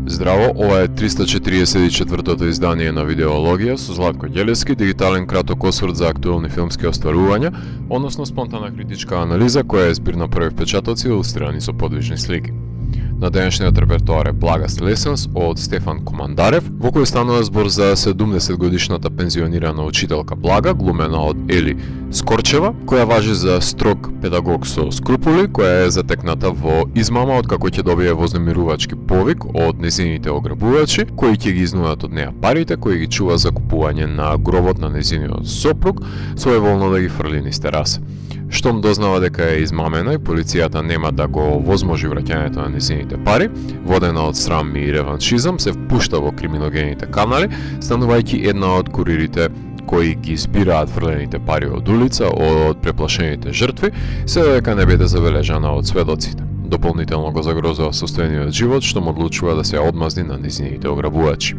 Здраво, ова е 344-тото издание на Видеологија со Златко Ѓелевски, дигитален краток осврт за актуелни филмски остварувања, односно спонтана критичка анализа која е збир на први впечатоци илустрирани со подвижни слики. На денешниот репертоар е Благост Lessons од Стефан Командарев, во кој станува збор за 70 годишната пензионирана учителка Блага, глумена од Ели Скорчева, која важи за строг педагог со скрупули, која е затекната во измама откако ќе добие вознемирувачки повик од незините ограбувачи, кои ќе ги изнудат од неа парите кои ги чува за купување на гробот на незиниот сопруг, своеволно да ги фрли низ тераса. Штом дознава дека е измамена и полицијата нема да го возможи враќањето на незините пари, водена од срам и реваншизам, се впушта во криминогените канали, станувајќи една од куририте кои ги збираат фрлените пари од улица од преплашените жртви, се додека не биде забележана од сведоците. Дополнително го загрозува состојаниот живот, што му одлучува да се одмазни на незините ограбувачи.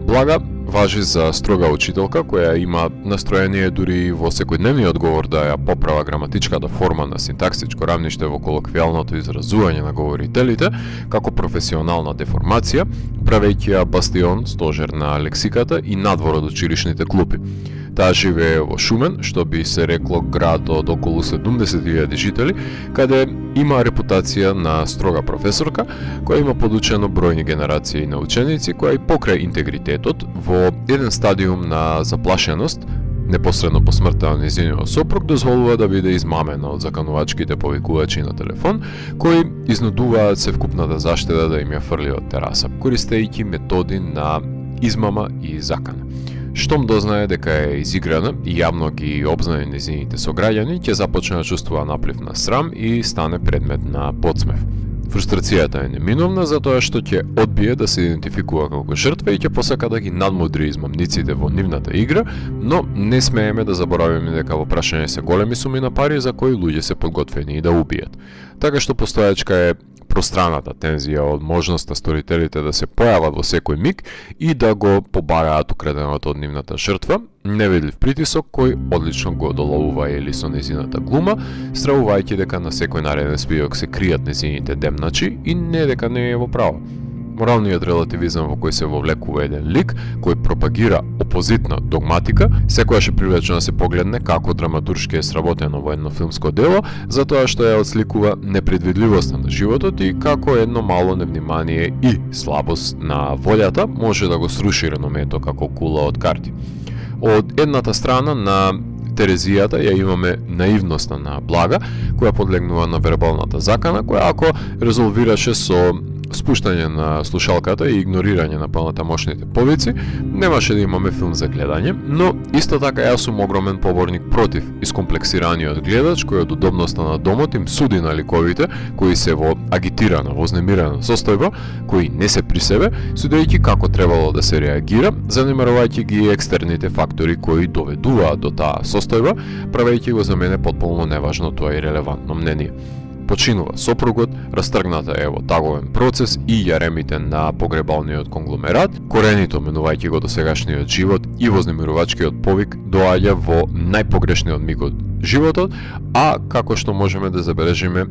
Блага важи за строга учителка која има настроение дури во секојдневниот говор да ја поправа граматичката форма на синтаксичко рамниште во колоквијалното изразување на говорителите како професионална деформација, правејќи ја бастион, стожер на лексиката и надвор од училишните клупи. Таа живее во Шумен, што би се рекло град од околу 70.000 жители, каде има репутација на строга професорка, која има подучено бројни генерации на ученици, која и покрај интегритетот во еден стадиум на заплашеност, непосредно по смртта на незиниот сопруг, дозволува да биде измамена од заканувачките повикувачи на телефон, кои изнудуваат севкупната заштеда да им ја фрли од тераса, користејќи методи на измама и закана. Штом дознае дека е изиграна и јавно ги обзнае незините сограѓани, ќе започне да чувствува наплив на срам и стане предмет на подсмев. Фрустрацијата е неминовна затоа што ќе одбие да се идентификува како жртва и ќе посака да ги надмудри измамниците во нивната игра, но не смееме да заборавиме дека во прашање се големи суми на пари за кои луѓе се подготвени да убијат. Така што постојачка е пространата тензија од можноста сторителите да се појават во секој миг и да го побараат украденото од нивната жртва, невидлив притисок кој одлично го доловува Ели со незината глума, стравувајќи дека на секој нареден спиок се кријат незините демначи и не дека не е во право. Моралниот релативизам во кој се вовлекува еден лик, кој пропагира опозитна догматика, секогаш е привлечено да се погледне како драматуршки е сработено во едно филмско дело, затоа што ја отсликува непредвидливоста на животот и како едно мало невнимание и слабост на волјата може да го сруши реномето како кула од карти. Од едната страна на Терезијата ја имаме наивноста на Блага, која подлегнува на вербалната закана, која ако резолвираше со спуштање на слушалката и игнорирање на палнатамошните повици, немаше да имаме филм за гледање, но исто така јас сум огромен поборник против искомплексираниот гледач кој од удобноста на домот им суди на ликовите кои се во агитирана, вознемирана состојба, кои не се при себе, судејќи како требало да се реагира, занемарувајќи ги екстерните фактори кои доведуваат до таа состојба, правејќи го за мене потполно неважно тоа и релевантно мнение. Починува сопругот, растргната е во таговен процес и јаремите на погребалниот конгломерат, коренито менувајќи го досегашниот живот и вознемирувачкиот повик доаѓа во најпогрешниот миг од животот, а како што можеме да забележиме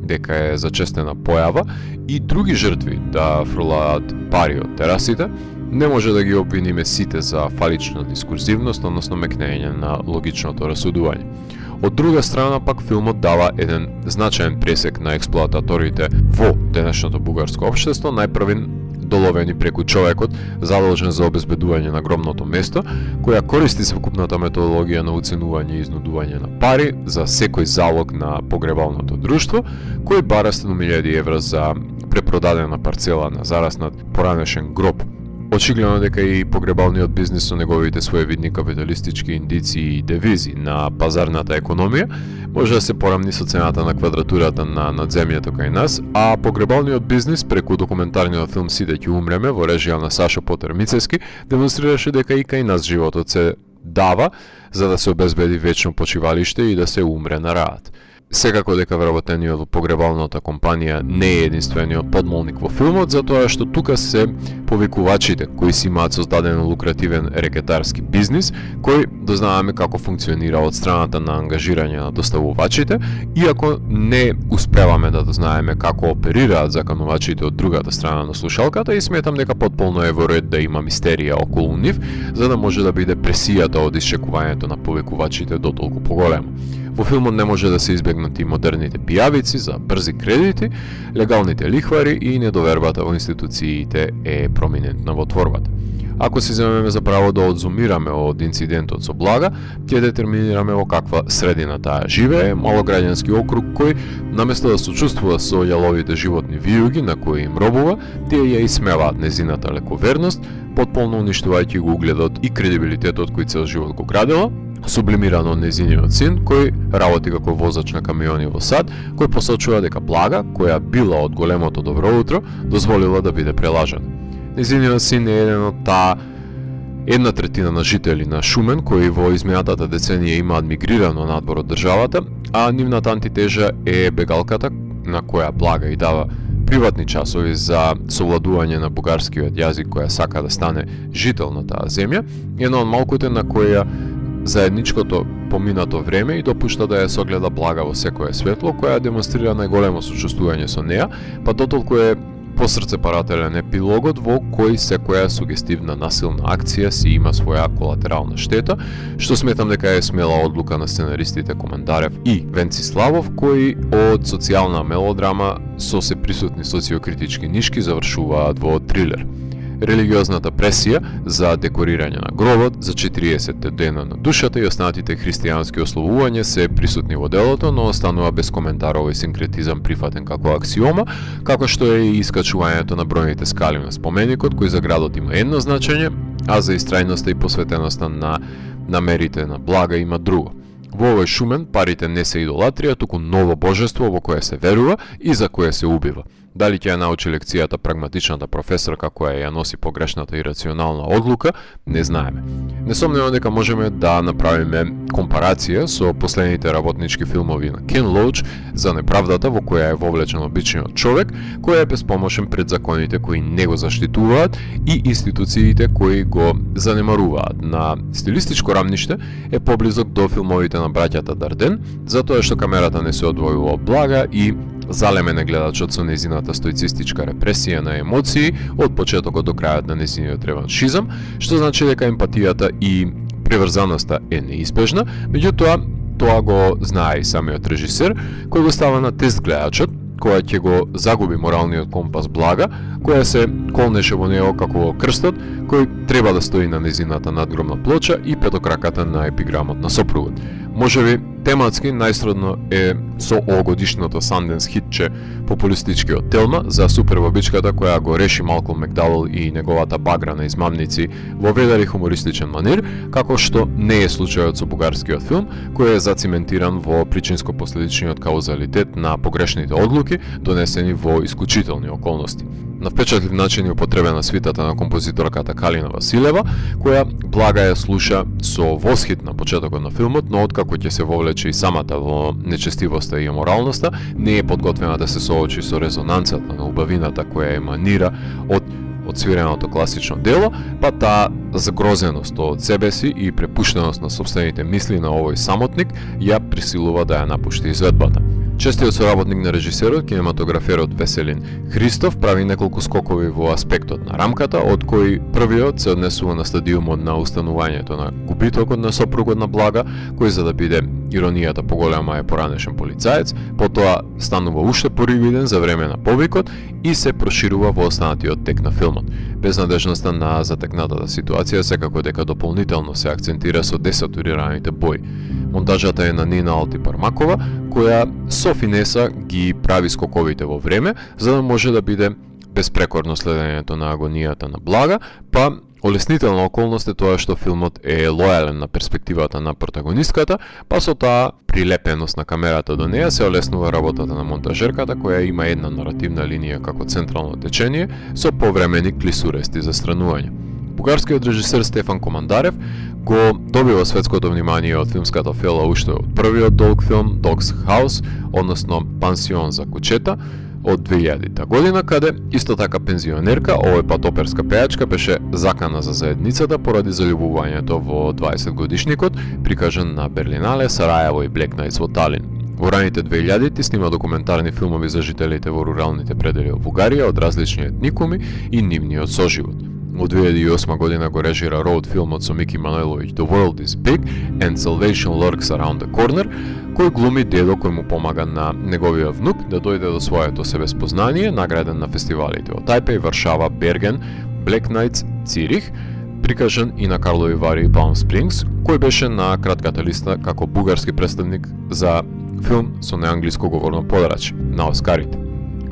дека е зачестена појава и други жртви да фрлаат пари од терасите, не може да ги обвиниме сите за фалична дискурзивност, односно мекнење на логичното расудување. Од друга страна пак филмот дава еден значаен пресек на експлоататорите во денешното бугарско општество, најпрвен доловени преку човекот задолжен за обезбедување на гробното место, која користи совкупната методологија на уценување и изнудување на пари за секој залог на погребалното друштво, кој бара 100.000 евра за препродадена парцела на зараснат поранешен гроб. Очигледно дека и погребалниот бизнис со неговите своевидни капиталистички индици и девизи на пазарната економија може да се порамни со цената на квадратурата на надземјето кај нас, а погребалниот бизнис преку документарниот филм Сите ќе умреме во режија на Сашо Потер Мицевски демонстрираше дека и кај нас животот се дава за да се обезбеди вечно почивалиште и да се умре на раат. Секако дека вработениот во погребалната компанија не е единствениот подмолник во филмот, затоа што тука се повикувачите кои си имаат создаден лукративен рекетарски бизнис, кој дознаваме како функционира од страната на ангажирање на доставувачите, иако не успеваме да дознаеме како оперираат заканувачите од другата страна на слушалката, и сметам дека потполно е во ред да има мистерија околу нив, за да може да биде пресијата од исчекувањето на повикувачите дотолку поголема. Во филмот не може да се избегнати модерните пијавици за брзи кредити, легалните лихвари и недовербата во институциите е проминентна во творбата. Ако си земеме за право да одзумираме од инцидентот со Блага, ќе детерминираме во каква средина таа живее, малограѓански округ кој, наместо да сочувствува со јаловите животни вијуги на кои им робува, тие ја исмеваат незината лековерност, потполно уништувајќи го угледот и кредибилитетот кој цел живот го градела, сублимирано од незиниот син, кој работи како возач на камиони во САД, кој посочува дека Блага, која била од големото добро утро, дозволила да биде прелажана. Незиниот син е еден од таа 1/3 на жители на Шумен, кои во изминатата деценија имаат мигрирано надвор од државата, а нивната антитежа е бегалката, на која Блага и дава приватни часови за совладување на бугарскиот јазик, која сака да стане жител на таа земја, една од малкуте на која заедничкото поминато време и допушта да ја согледа Блага во секое светло, која демонстрира најголемо сочувствување со неа, па дотолку е посрцепарателен епилогот во кој секоја сугестивна насилна акција си има своја колатерална штета, што сметам дека е смела одлука на сценаристите Командарев и Венциславов, кои од социјална мелодрама со се присутни социокритички нишки завршуваат во трилер. Религиозната пресија за декорирање на гробот, за 40 дена на душата и останатите христијански ословувања се присутни во делото, но останува без коментар овој синкретизам прифатен како аксиома, како што е и искачувањето на бројните скали на споменикот, кој за градот има едно значење, а за истрајноста и посветеноста на намерите на Блага има друго. Во овој Шумен парите не се идолатрија, туку ново божество во кое се верува и за кое се убива. Дали ќе ја научи лекцијата прагматичната професорка која ја носи погрешната и рационална одлука, не знаеме. Несомнено дека можеме да направиме компарација со последните работнички филмови на Кен Лоуч за неправдата во која е вовлечен обичниот човек, кој е беспомошен пред законите кои не го заштитуваат и институциите кои го занемаруваат. На стилистичко рамниште е поблизок до филмовите на браќата Дарден, затоа што камерата не се одвојува од Блага и залемене гледачот со незината стоицистичка репресија на емоции од почетокот до крајот на незиниот реваншизам, што значи дека емпатијата и приврзаноста е неизбежна, меѓутоа тоа го знае и самиот режисер, кој го става на тест гледачот, која ќе го загуби моралниот компас Блага, која се колнеше во него како во крстот, кој треба да стои на незината надгромна плоча и петокраката на епиграмот на сопругот. Можеби тематски најсродно е со овогодишното Санденс хитче популистичкиот Телма за супербабичката која го реши Малколм Макдауел и неговата багра на измамници во ведар и хумористичен манир, како што не е случајот со бугарскиот филм, кој е зациментиран во причинско-последичниот каузалитет на погрешните одлуки донесени во исклучителни околности. На впечатлив начин е употребена свитата на композиторката Калина Василева, која Блага ја слуша со восхит на почетокот на филмот, но откако ќе се вовлече и самата во нечестивоста и аморалноста, не е подготвена да се соочи со резонанцата на убавината која еманира од свиреното класично дело, па таа загрозеност од себе си и препуштеност на сопствените мисли на овој самотник ја присилува да ја напушти изведбата. Честиот соработник на режисерот, кинематограферот Веселин Христов, прави неколку скокови во аспектот на рамката, од кои првиот се однесува на стадиумот на устанувањето на губитокот на сопругот на Блага, кој за да биде иронијата поголема е поранешен полицаец, потоа станува уште поривиден за време на повикот и се проширува во останатиот тек на филмот. Безнадежноста на затекнатата ситуација секако дека дополнително се акцентира со десатурираните бои. Монтажата е на Нина Алтипармакова, која со финеса ги прави скоковите во време, за да може да биде безпрекорно следењето на агонијата на Блага, па олеснителна околност е тоа што филмот е лојален на перспективата на протагонистката, па со таа прилепеност на камерата до неја се олеснува работата на монтажерката, која има една наративна линија како централно течение со повремени клисурести за странување. Бугарскиот режисер Стефан Командарев го добива светското внимание од филмската фела уште од првиот долг филм Dog's House, односно Пансион за кучета, од 2000 година, каде исто така пензионерка, овој пат оперска пејачка, беше закана за заедницата поради заљубувањето во 20 годишникот, прикажан на Берлинале, Сараево и Black Nights во Талин. Во раните 2000-ти снима документарни филмови за жителите во руралните предели во Бугарија од различни етникуми и нивниот соживот. Во 2008 година го режира роуд филмот со Мики Мануеловиќ The World is Big and Salvation Lurks Around the Corner, кој глуми дедо кој му помага на неговиот внук да дојде до своето себеспознание, награден на фестивалите во Тајпеј, Варшава, Берген, Black Nights, Цирих, прикажан и на Карлови Вари и Палм Спрингс, кој беше на кратката листа како бугарски представник за филм со неанглиско говорно подрачје на Оскарите.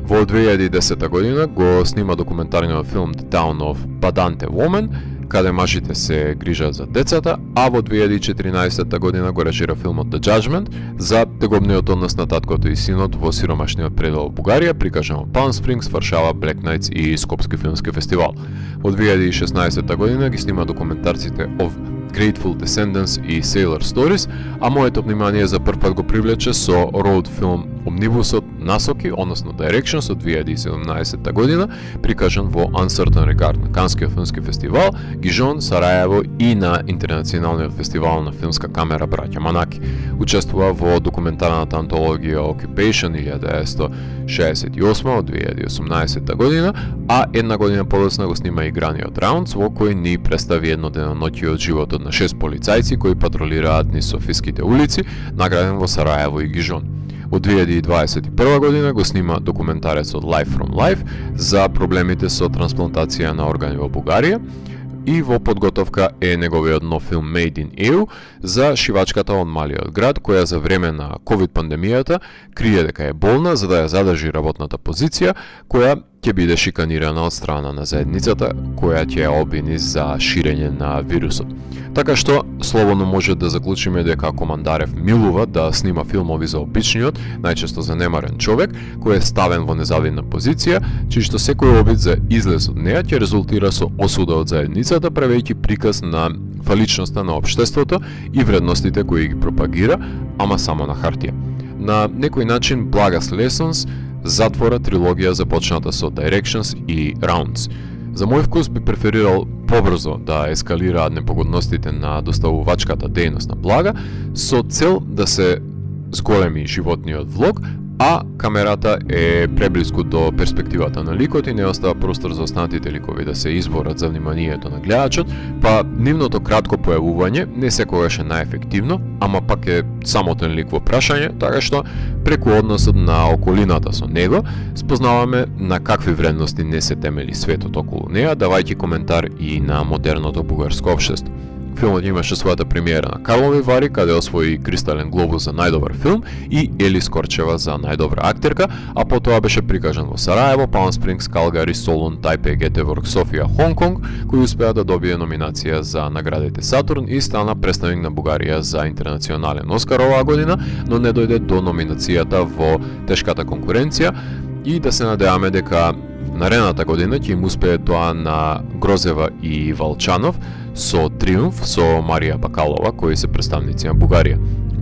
Во 2010 година го снима документарниот филм The Town of Badante Woman, каде мажите се грижат за децата, а во 2014 година го режира филмот The Judgment за тегобниот однос на таткото и синот во сиромашниот предел Бугарија, прикажан во Палм Спрингс, Варшава, Black Nights и Скопски филмски фестивал. Во 2016 година ги снима документарците Of Grateful Descendants и Sailor Stories, а моето внимание за прв пат го привлече со роуд филм Омнибусот Насоки, односно Directions од 2017 година, прикажан во Uncertain Regard на Канскиот филмски фестивал, Гижон, Сараево и на Интернационалниот фестивал на филмска камера Браќа Манаки. Учествува во документарната антологија Occupation 1968 од 2018 година, а една година подоцна го снима играниот Rounds, во кој ни представи едно деноноќие од животот на 6 полицајци кои патролираат низ Софиските улици, награден во Сараево и Гижон. Од 2021 година го снима документарецот Life from Life за проблемите со трансплантација на органи во Бугарија, и во подготовка е неговиот нов филм Made in EU за шивачката од малиот град, која за време на COVID пандемијата крие дека е болна за да ја задржи работната позиција, која ќе биде шиканирана од страна на заедницата, која ќе ја обвини за ширење на вирусот. Така што, слободно може да заклучиме дека Командарев милува да снима филмови за обичниот, најчесто занемарен човек, кој е ставен во незавидна позиција, чишто секој обид за излез од неа ќе резултира со осуда од заедницата, правејќи приказ на фаличноста на општеството и вредностите кои ги пропагира, ама само на хартија. На некој начин Благas Lessons затвора трилогија започната со Directions и Rounds. За мој вкус би преферирал побрзо да ескалираат непогодностите на доставувачката дејност на блага со цел да се зголеми животниот влог, а камерата е преблиску до перспективата на ликот и не остава простор за останатите ликови да се изборат за вниманието на гледачот, па нивното кратко појавување не секогаш е најефективно, ама пак е самотен лик во прашање, така што преку односот на околината со него спознаваме на какви вредности не се темели светот околу неа, давајќи коментар и на модерното бугарско општество. Филмот имаше својата премиера на Карлови Вари, каде освои Кристален глобус за најдобар филм и Елис Корчева за најдобра актерка, а потоа беше прикажан во Сараево, Палм Спрингс, Калгари, Солун, Тајпеј, Гетеборг, Софија, Хонг Конг, кој успеа да добие номинација за наградите Сатурн и стана представник на Бугарија за интернационален Оскар оваа година, но не дојде до номинацијата во тешката конкуренција и да се надеваме дека наредната година ќе им успее тоа на Грозева и Валчанов со Триумф со Марија Бакалова, кои се представници на Бугарија.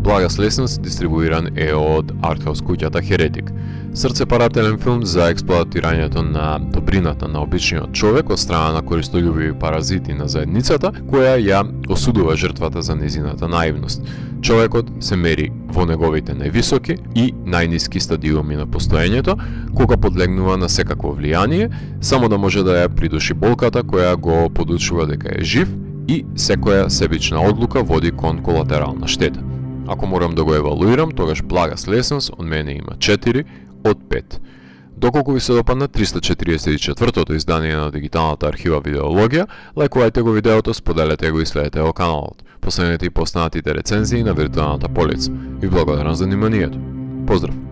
Благас Lessons дистрибуиран е од артхаус куќата Херетик. Срцепарателен филм за експлоатирањето на добрината на обичниот човек од страна на користољубиви паразити на заедницата, која ја осудува жртвата за незината наивност. Човекот се мери во неговите највисоки и најниски стадиуми на постоењето, кога подлегнува на секакво влијание, само да може да ја придуши болката која го подучува дека е жив и секоја себична одлука води кон колатерална штета. Ако морам да го евалуирам, тогаш Благас Lessons од мене има 4 од 5. Доколку ви се допадна 344-тото издание на дигиталната архива Видеологија, лајкувајте го видеото, споделете го и следете го каналот. Последете и постанатите рецензии на виртуалната полица. Ви благодарам за вниманието. Поздрав!